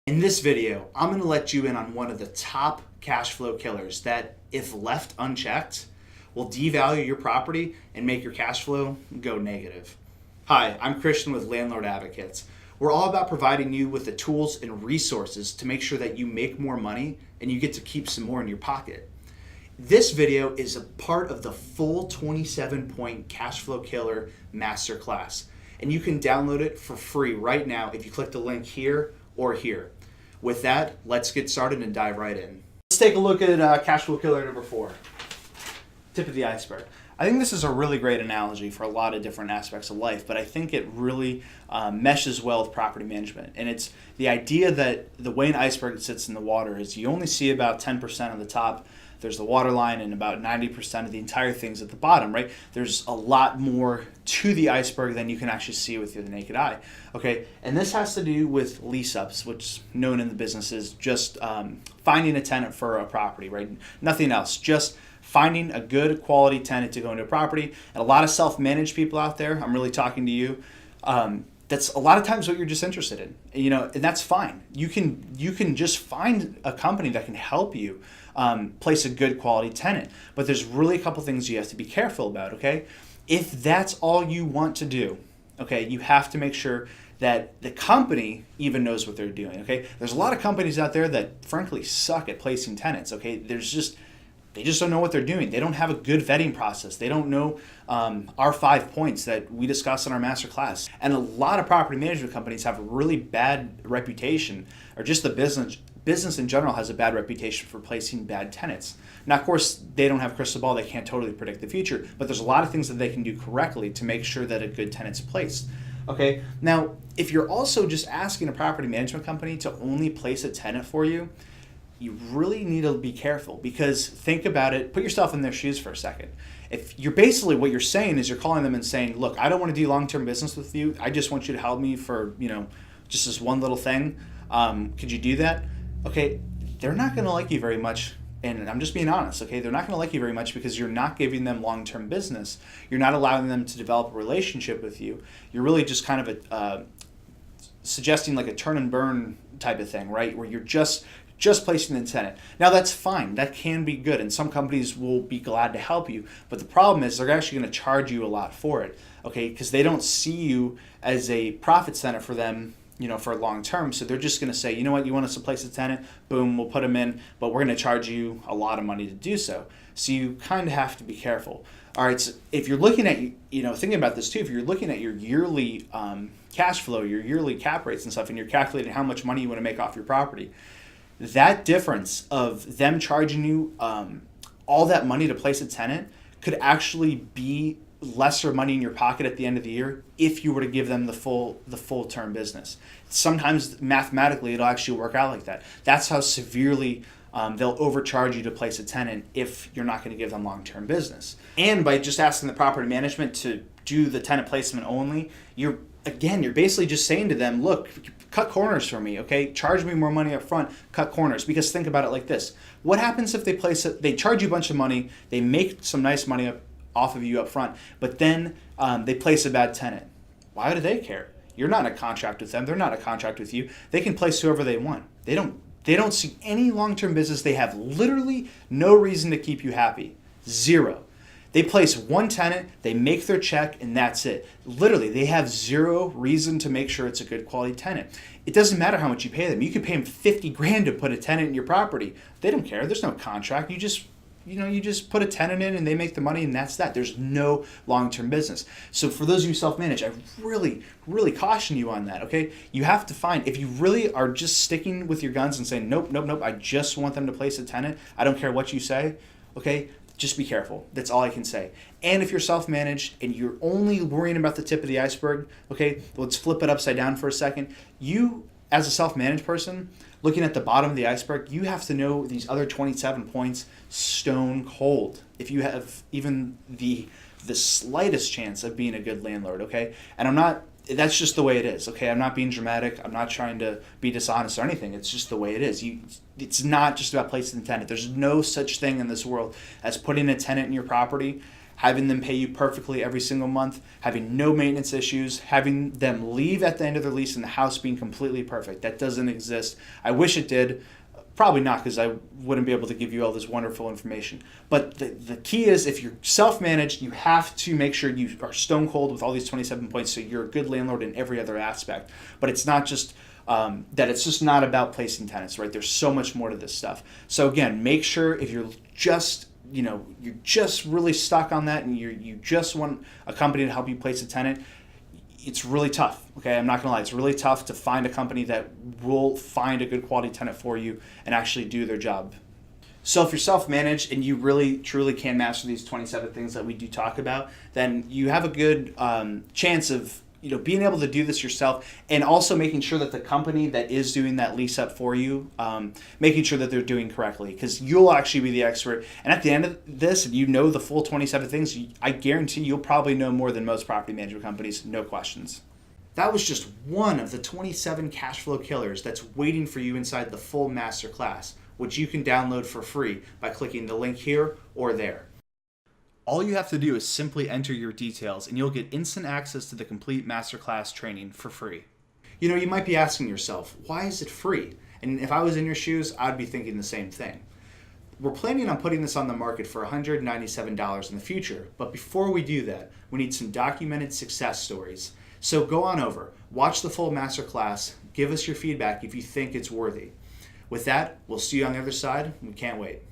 In this video, I'm going to let you in on one of the top cash flow killers that, if left unchecked, will devalue your property and make your cash flow go negative. Hi, I'm Christian with Landlord Advocates. We're all about providing you with the tools and resources to make sure that you make more money and you get to keep some more in your pocket. This video is a part of the full 27-point Cash Flow Killer Masterclass, and you can download it for free right now if you click the link here or here. With that, let's get started and dive right in. Let's take a look at Cash Flow Killer number 4, tip of the iceberg. I think this is a really great analogy for a lot of different aspects of life, but I think it really meshes well with property management. And it's the idea that the way an iceberg sits in the water is you only see about 10% of the top. There's the water line, and about 90% of the entire thing's at the bottom, right? There's a lot more to the iceberg than you can actually see with the naked eye, okay? And this has to do with lease-ups, which is known in the business as just finding a tenant for a property, right? Nothing else, just finding a good quality tenant to go into a property. And a lot of self-managed people out there, I'm really talking to you, that's a lot of times what you're just interested in, and that's fine. You can just find a company that can help you place a good quality tenant. But there's really a couple things you have to be careful about, okay? If that's all you want to do, okay, you have to make sure that the company even knows what they're doing, okay? There's a lot of companies out there that frankly suck at placing tenants, okay? They just don't know what they're doing. They don't have a good vetting process. They don't know our 5 points that we discussed in our master class. And a lot of property management companies have a really bad reputation, or just the business in general has a bad reputation for placing bad tenants. Now, of course, they don't have a crystal ball. They can't totally predict the future, but there's a lot of things that they can do correctly to make sure that a good tenant's placed. Okay, now, if you're also just asking a property management company to only place a tenant for you, you really need to be careful, because think about it, put yourself in their shoes for a second. If you're basically, what you're saying is you're calling them and saying, look, I don't want to do long-term business with you. I just want you to help me for, just this one little thing. Could you do that? Okay, they're not going to like you very much. And I'm just being honest, okay? They're not going to like you very much because you're not giving them long-term business. You're not allowing them to develop a relationship with you. You're really just kind of suggesting like a turn and burn type of thing, right? Where you're just placing the tenant. Now that's fine, that can be good, and some companies will be glad to help you, but the problem is they're actually going to charge you a lot for it, okay? Because they don't see you as a profit center for them, for long term, so they're just going to say, you know what, you want us to place a tenant, boom, we'll put them in, but we're going to charge you a lot of money to do so. So you kind of have to be careful. All right, so if you're looking at, thinking about this too, if you're looking at your yearly cash flow, your yearly cap rates and stuff, and you're calculating how much money you want to make off your property, that difference of them charging you all that money to place a tenant could actually be lesser money in your pocket at the end of the year if you were to give them the full term business. Sometimes mathematically it'll actually work out like that. That's how severely they'll overcharge you to place a tenant if you're not going to give them long-term business. And by just asking the property management to do the tenant placement only, you're basically just saying to them, look, cut corners for me, okay? Charge me more money up front, cut corners. Because think about it like this. What happens if they charge you a bunch of money, they make some nice money off of you up front, but then they place a bad tenant? Why do they care? You're not in a contract with them. They're not in a contract with you. They can place whoever they want. They don't see any long-term business. They have literally no reason to keep you happy. Zero. They place one tenant, they make their check, and that's it. Literally, they have zero reason to make sure it's a good quality tenant. It doesn't matter how much you pay them. You could pay them 50 grand to put a tenant in your property. They don't care. There's no contract. You just put a tenant in and they make the money, and that's that. There's no long-term business. So for those of you self-managed, I really, really caution you on that, okay? You have to find, if you really are just sticking with your guns and saying, nope, I just want them to place a tenant, I don't care what you say, okay? Just be careful. That's all I can say. And if you're self-managed and you're only worrying about the tip of the iceberg, okay, let's flip it upside down for a second. You, as a self-managed person, looking at the bottom of the iceberg, you have to know these other 27 points stone cold if you have even the slightest chance of being a good landlord, okay? And that's just the way it is, okay? I'm not being dramatic. I'm not trying to be dishonest or anything. It's just the way it is. It's not just about placing the tenant. There's no such thing in this world as putting a tenant in your property having them pay you perfectly every single month, having no maintenance issues, having them leave at the end of their lease and the house being completely perfect. That doesn't exist. I wish it did. Probably not, because I wouldn't be able to give you all this wonderful information. But the key is, if you're self-managed, you have to make sure you are stone cold with all these 27 points so you're a good landlord in every other aspect. But it's not just it's just not about placing tenants, right? There's so much more to this stuff. So again, make sure if you're just you're just really stuck on that and you just want a company to help you place a tenant, it's really tough. Okay, I'm not gonna lie, it's really tough to find a company that will find a good quality tenant for you and actually do their job. So if you're self-managed and you really truly can master these 27 things that we do talk about, then you have a good chance of being able to do this yourself, and also making sure that the company that is doing that lease up for you, making sure that they're doing correctly, because you'll actually be the expert. And at the end of this, if you know the full 27 things, I guarantee you'll probably know more than most property management companies, no questions. That was just one of the 27 cash flow killers that's waiting for you inside the full masterclass, which you can download for free by clicking the link here or there. All you have to do is simply enter your details and you'll get instant access to the complete masterclass training for free. You might be asking yourself, why is it free? And if I was in your shoes, I'd be thinking the same thing. We're planning on putting this on the market for $197 in the future, but before we do that, we need some documented success stories. So go on over, watch the full masterclass, give us your feedback if you think it's worthy. With that, we'll see you on the other side. We can't wait.